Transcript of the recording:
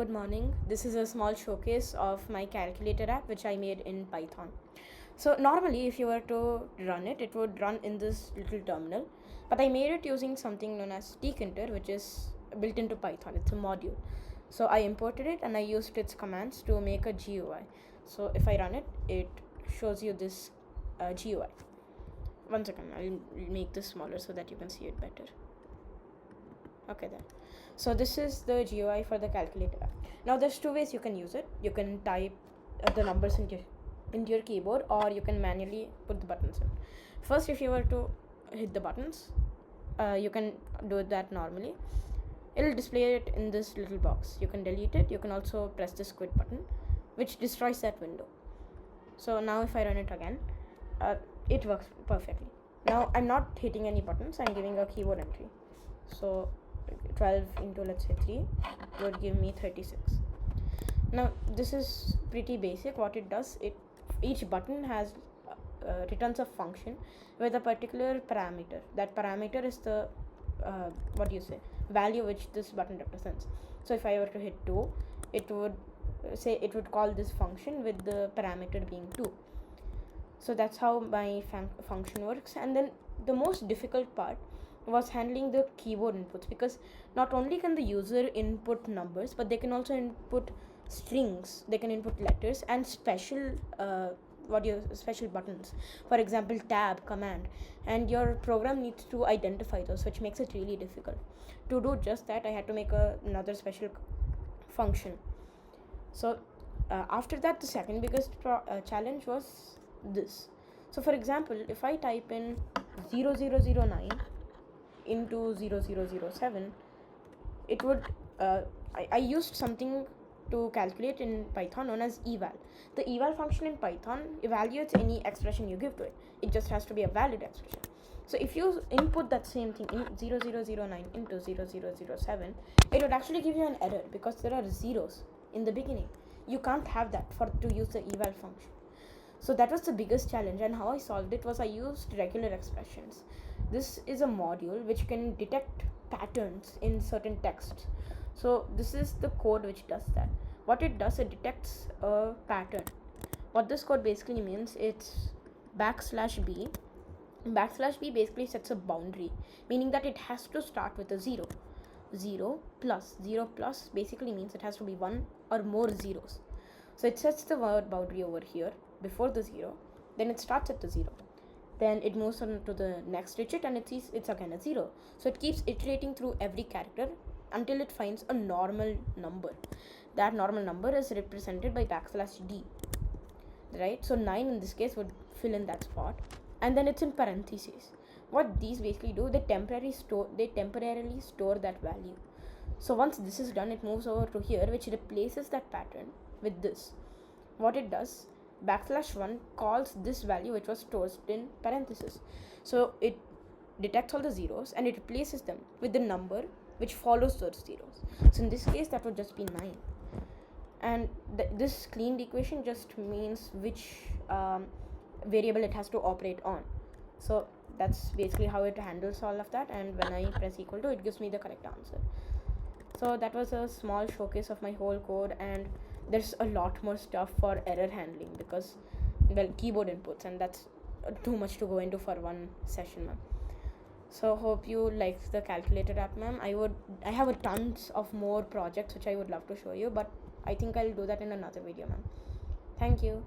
Good morning. This is a small showcase of my calculator app which I made in Python. So normally if you were to run it, it would run in this little terminal, but I made it using something known as tkinter, which is built into Python. It's a module. So I imported it and I used its commands to make a GUI. So if I run it, it shows you this GUI. One second, I'll make this smaller so that you can see it better. Okay, there. So this is the GUI for the calculator app. Now there's two ways you can use it. You can type the numbers into your keyboard, or you can manually put the buttons in. First, if you were to hit the buttons, you can do that normally. It'll display it in this little box. You can delete it. You can also press this quit button, which destroys that window. So now if I run it again, it works perfectly. Now I'm not hitting any buttons. I'm giving a keyboard entry. So 12 into, let's say, 3 would give me 36. Now this is pretty basic. What it does, each button has returns a function with a particular parameter. That parameter is the value which this button represents. So if I were to hit 2, it would call this function with the parameter being 2. So that's how my function works. And then the most difficult part was handling the keyboard inputs, because not only can the user input numbers, but they can also input strings, they can input letters and special buttons, for example tab, command, and your program needs to identify those, which makes it really difficult. To do just that, I had to make another special function. So after that, the second biggest challenge was this. So for example, if I type in 0009 into 0007, it would I used something to calculate in Python known as eval. The eval function in Python evaluates any expression you give to it. It just has to be a valid expression. So if you input that same thing in 0009 into 0007, it would actually give you an error because there are zeros in the beginning. You can't have that to use the eval function. So that was the biggest challenge, and how I solved it was I used regular expressions. This is a module which can detect patterns in certain texts. So this is the code which does that. What it does, it detects a pattern. What this code basically means, it's \b. \b basically sets a boundary, meaning that it has to start with a 0. 0 plus basically means it has to be 1 or more zeros. So it sets the word boundary over here before the 0, then it starts at the 0, then it moves on to the next digit and it's again a 0. So it keeps iterating through every character until it finds a normal number. That normal number is represented by \d, right? So 9 in this case would fill in that spot, and then it's in parentheses. What these basically do, they temporarily store that value. So once this is done, it moves over to here, which replaces that pattern with this. What it does, \1 calls this value which was stored in parentheses. So it detects all the zeros and it replaces them with the number which follows those zeros. So in this case, that would just be 9. And this cleaned equation just means which variable it has to operate on. So that's basically how it handles all of that, and when I press equal to, it gives me the correct answer. So that was a small showcase of my whole code, and there's a lot more stuff for error handling because, well, keyboard inputs, and that's too much to go into for one session, ma'am. So hope you liked the calculator app, ma'am. I have a tons of more projects which I would love to show you, but I think I'll do that in another video, ma'am. Thank you.